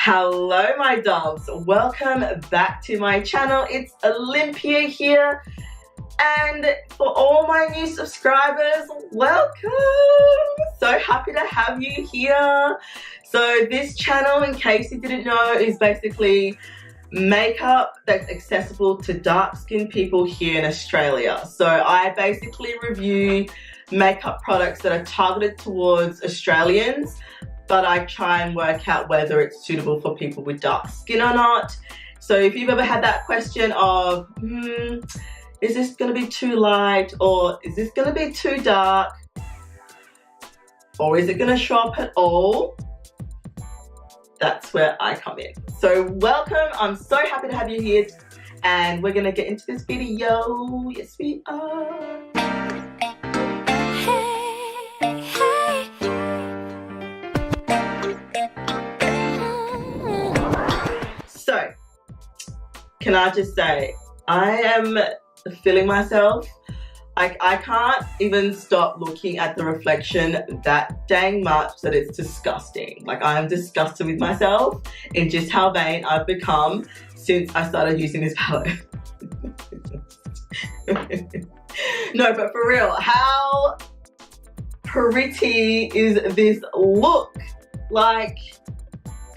Hello my doves, welcome back to my channel. It's Olympia here, and for all my new subscribers, welcome. So happy to have you here. So this channel, in case you didn't know, is basically makeup that's accessible to dark skinned people here in Australia. So I basically review makeup products that are targeted towards Australians, but I try and work out whether it's suitable for people with dark skin or not. So if you've ever had that question of, is this gonna be too light, or is this gonna be too dark, or is it gonna show up at all? That's where I come in. So welcome, I'm so happy to have you here, and we're gonna get into this video. Yes, we are. So, can I just say, I am feeling myself. I can't even stop looking at the reflection that dang much that it's disgusting. Like, I'm disgusted with myself and just how vain I've become since I started using this palette. No, but for real, how pretty is this look? Like,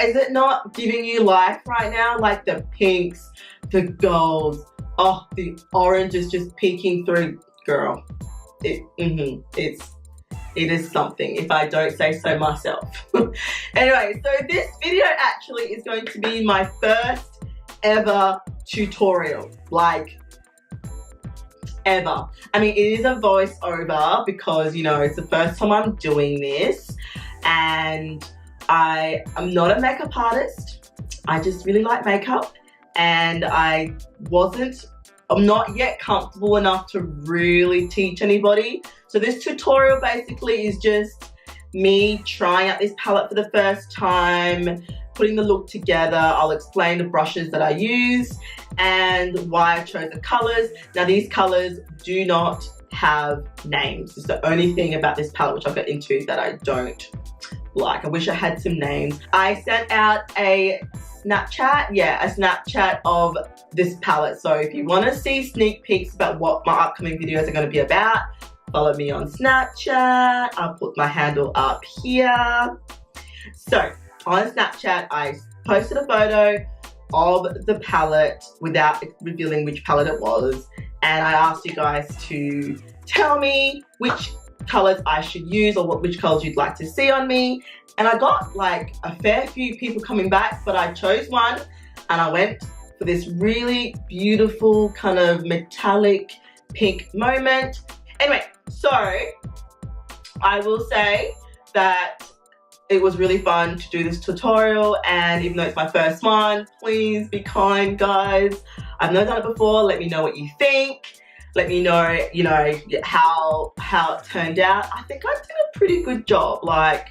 is it not giving you life right now? Like the pinks, the golds, oh, the orange is just peeking through. Girl, it is something, if I don't say so myself. Anyway, so this video actually is going to be my first ever tutorial, like ever. I mean, it is a voiceover because, you know, it's the first time I'm doing this, and I am not a makeup artist. I just really like makeup, and I'm not yet comfortable enough to really teach anybody. So this tutorial basically is just me trying out this palette for the first time, putting the look together. I'll explain the brushes that I use and why I chose the colors. Now, these colors do not have names. It's the only thing about this palette which I'll get into that I don't like. I wish I had some names. I sent out a Snapchat of this palette. So if you want to see sneak peeks about what my upcoming videos are going to be about, follow me on Snapchat. I'll put my handle up here. So on Snapchat, I posted a photo of the palette without revealing which palette it was, and I asked you guys to tell me which colors I should use or which colors you'd like to see on me. And I got like a fair few people coming back, but I chose one and I went for this really beautiful kind of metallic pink moment. Anyway, so I will say that it was really fun to do this tutorial, and even though it's my first one, please be kind, guys. I've never done it before. Let me know what you think. Let me know, you know, how it turned out. I think I did a pretty good job. Like,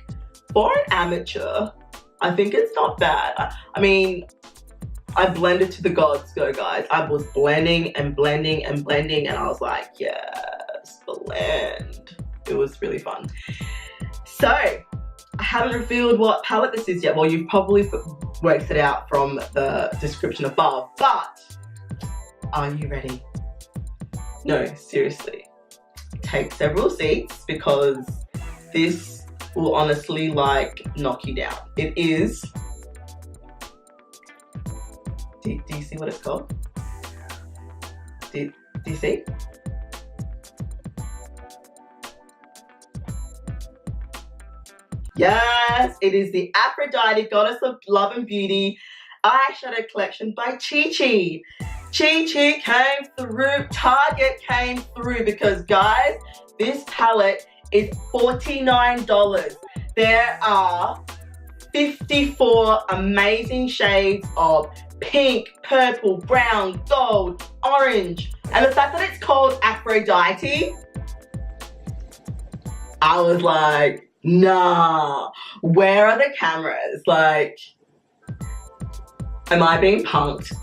for an amateur, I think it's not bad. I mean, I blended to the gods go, guys. I was blending and blending and blending, and I was like, yes, blend. It was really fun. So, I haven't revealed what palette this is yet. Well, you've probably worked it out from the description above, but are you ready? No, seriously. Take several seats because this will honestly like knock you down. It is. Do you see what it's called? Do you see? Yes, it is the Aphrodite, Goddess of Love and Beauty eyeshadow collection by Chi Chi. Chi Chi came through, Target came through, because guys, this palette is $49. There are 54 amazing shades of pink, purple, brown, gold, orange, and the fact that it's called Aphrodite, I was like, nah, where are the cameras? Like, am I being punked?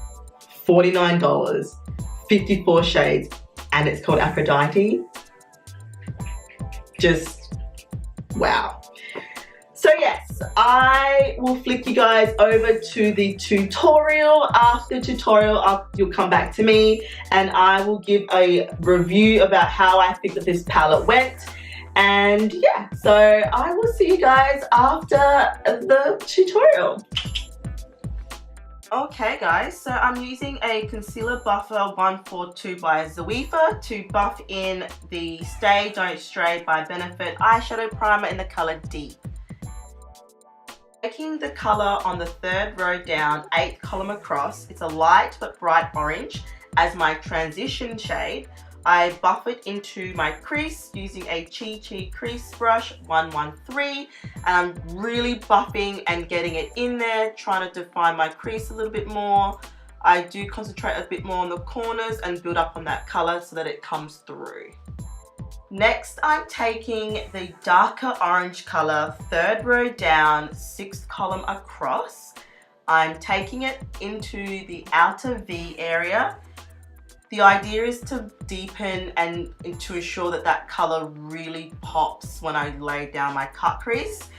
$49, 54 shades, and it's called Aphrodite. Just wow. So yes, guys, I will flick you guys over to the tutorial. After tutorial, you'll come back to me and I will give a review about how I think that this palette went. And yeah, so I will see you guys after the tutorial. Okay guys, so I'm using a Concealer Buffer 142 by Zoeva to buff in the Stay Don't Stray by Benefit eyeshadow primer in the color Deep. Taking the color on the third row down, 8th column across, it's a light but bright orange as my transition shade. I buff it into my crease using a Chi Chi crease brush 113, and I'm really buffing and getting it in there, trying to define my crease a little bit more. I do concentrate a bit more on the corners and build up on that color so that it comes through. Next, I'm taking the darker orange color, third row down, 6th column across. I'm taking it into the outer V area. The idea is to deepen and to ensure that that color really pops when I lay down my cut crease.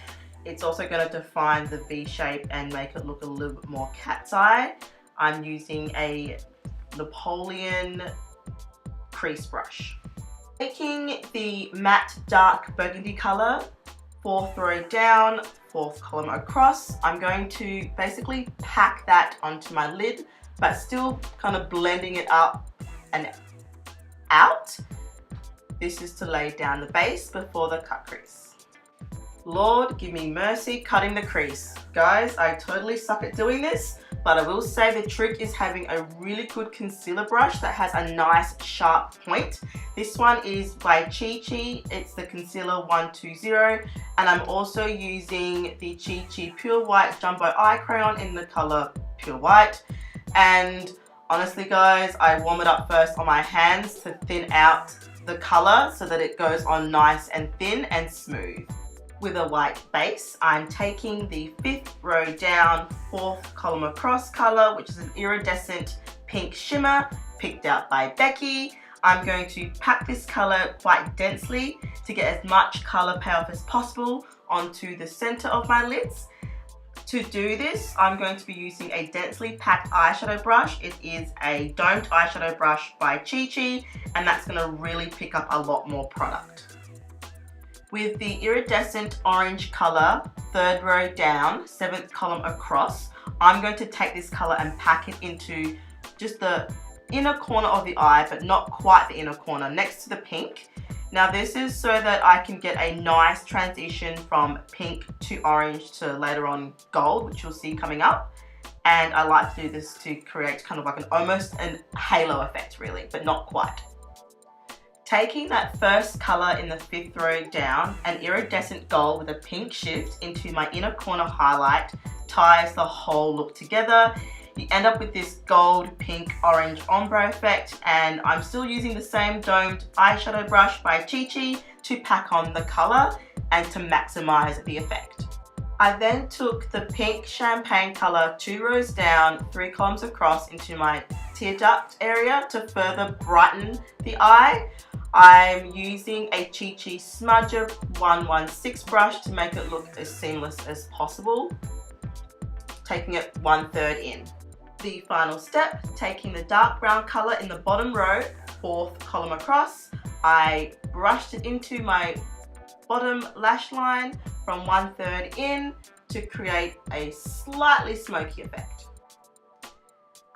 It's also going to define the V shape and make it look a little bit more cat's eye. I'm using a Napoleon crease brush. Taking the matte dark burgundy color, 4th row down, 4th column across, I'm going to basically pack that onto my lid, but still kind of blending it up and out. This is to lay down the base before the cut crease. Lord, give me mercy cutting the crease. Guys, I totally suck at doing this, but I will say the trick is having a really good concealer brush that has a nice sharp point. This one is by Chi Chi. It's the Concealer 120, and I'm also using the Chi Chi Pure White Jumbo Eye Crayon in the color Pure White. And honestly guys, I warm it up first on my hands to thin out the color so that it goes on nice and thin and smooth. With a white base, I'm taking the 5th row down, 4th column across color, which is an iridescent pink shimmer picked out by Becky. I'm going to pack this color quite densely to get as much color payoff as possible onto the center of my lids. To do this, I'm going to be using a densely packed eyeshadow brush. It is a Don't eyeshadow brush by Chi Chi, and that's going to really pick up a lot more product. With the iridescent orange color, 3rd row down, 7th column across, I'm going to take this color and pack it into just the inner corner of the eye, but not quite the inner corner, next to the pink. Now this is so that I can get a nice transition from pink to orange to later on gold, which you'll see coming up. And I like to do this to create kind of like almost an halo effect really, but not quite. Taking that first color in the 5th row down, an iridescent gold with a pink shift into my inner corner highlight, ties the whole look together. You end up with this gold, pink, orange ombre effect, and I'm still using the same Don't eyeshadow brush by Chi Chi to pack on the color and to maximize the effect. I then took the pink champagne color 2 rows down, 3 columns across into my tear duct area to further brighten the eye. I'm using a Chi Chi Smudger 116 brush to make it look as seamless as possible, taking it 1/3 in. The final step, taking the dark brown color in the bottom row, 4th column across, I brushed it into my bottom lash line from 1/3 in to create a slightly smoky effect.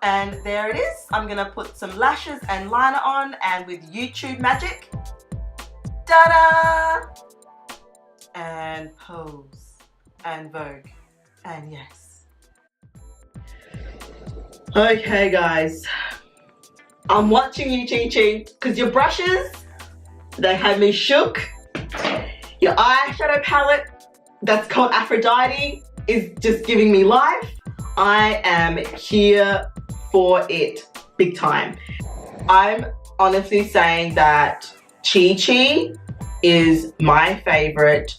And there it is. I'm gonna put some lashes and liner on, and with YouTube magic, ta-da! And pose, and Vogue, and yes. Okay guys, I'm watching you, Chi Chi, because your brushes, they had me shook. Your eyeshadow palette, that's called Aphrodite, is just giving me life. I am here for it, big time. I'm honestly saying that Chi Chi is my favorite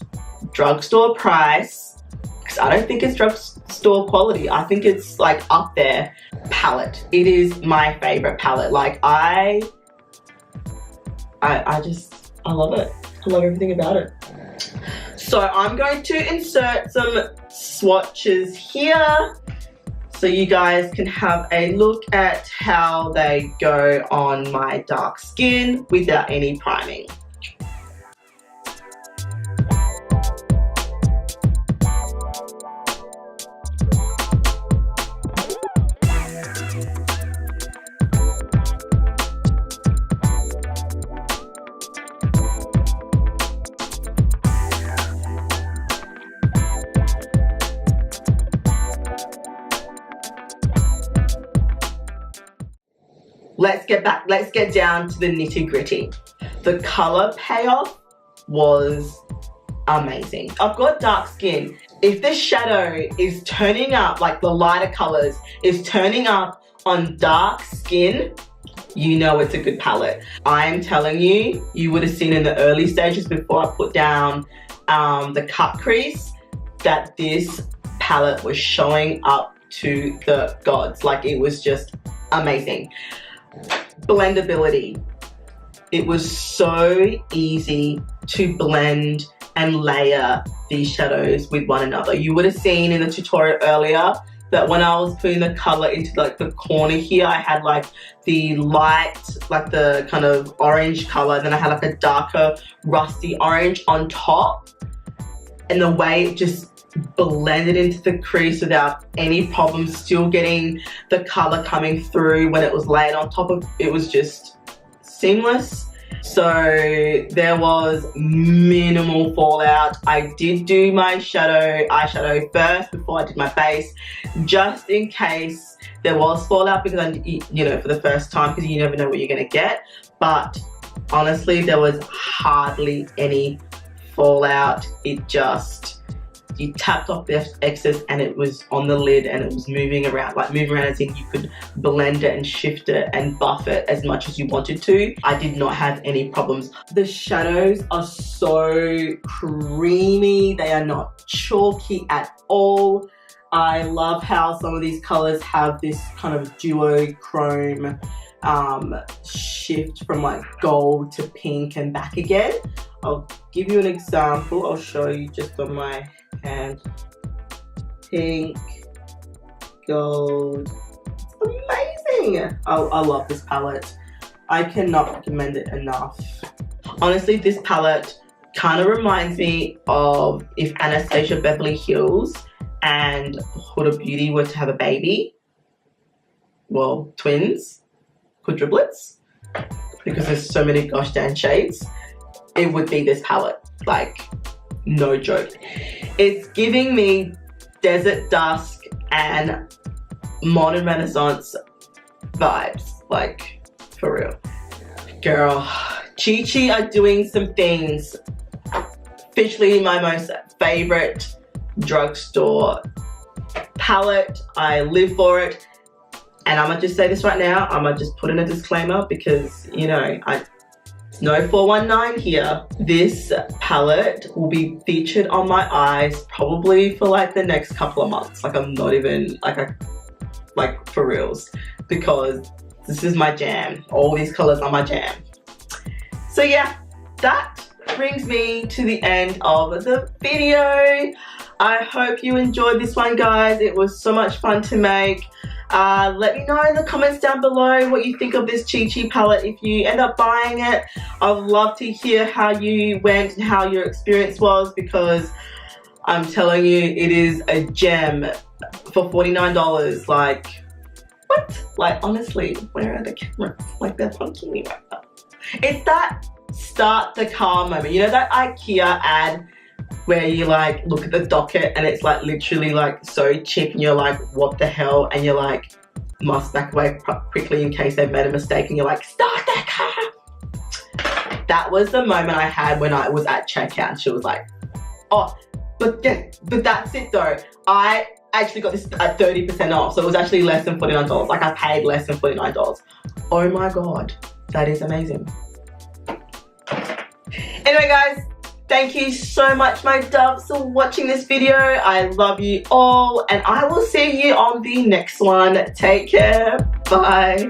drugstore price, because I don't think it's drugstore quality. I think it's like up there palette. It is my favorite palette. Like I love it. I love everything about it. So I'm going to insert some swatches here so you guys can have a look at how they go on my dark skin without any priming. Let's get down to the nitty-gritty. The color payoff was amazing. I've got dark skin. If the shadow is turning up, like the lighter colors is turning up on dark skin, you know it's a good palette. I am telling you, you would have seen in the early stages before I put down the cut crease that this palette was showing up to the gods. Like, it was just amazing. Blendability. It was so easy to blend and layer these shadows with one another. You would have seen in the tutorial earlier that when I was putting the color into like the corner here, I had like the light, like the kind of orange color, then I had like a darker rusty orange on top, and the way it just blended into the crease without any problems, still getting the color coming through when it was laid on top of it, was just seamless. So there was minimal fallout. I did do my eyeshadow first before I did my base, just in case there was fallout, because you know, for the first time, because you never know what you're gonna get. But honestly, there was hardly any fallout. It just, you tapped off the excess and it was on the lid and it was moving around. Like, moving around as in you could blend it and shift it and buff it as much as you wanted to. I did not have any problems. The shadows are so creamy. They are not chalky at all. I love how some of these colors have this kind of duochrome shift from like gold to pink and back again. I'll give you an example. I'll show you just on my hand. Pink, gold. It's amazing. I love this palette. I cannot recommend it enough. Honestly, this palette kind of reminds me of if Anastasia Beverly Hills and Huda Beauty were to have a baby. Well, twins, quadruplets, because there's so many gosh damn shades. It would be this palette, like, no joke. It's giving me Desert Dusk and Modern Renaissance vibes, like, for real. Girl, Chi Chi are doing some things. Officially my most favorite drugstore palette. I live for it. And I'm gonna just say this right now. I'm gonna just put in a disclaimer because, you know, no 419 here. This palette will be featured on my eyes probably for like the next couple of months. Like, I'm not even, like for reals, because this is my jam. All these colors are my jam. So yeah, that brings me to the end of the video. I hope you enjoyed this one, guys. It was so much fun to make. Let me know in the comments down below what you think of this Chi Chi palette. If you end up buying it, I'd love to hear how you went and how your experience was, because I'm telling you, it is a gem for $49. Like, what? Like, honestly, where are the cameras? Like, they're punking me right now. It's that start the car moment. You know that IKEA ad where you like look at the docket and it's like literally like so cheap and you're like, what the hell? And you're like, must back away quickly in case they've made a mistake, and you're like, start that car. That was the moment I had when I was at checkout and she was like, oh, but that's it though. I actually got this at 30% off, so it was actually less than $49. Like, I paid less than $49. Oh my God, that is amazing. Anyway, guys, thank you so much, my doves, for watching this video. I love you all, and I will see you on the next one. Take care. Bye.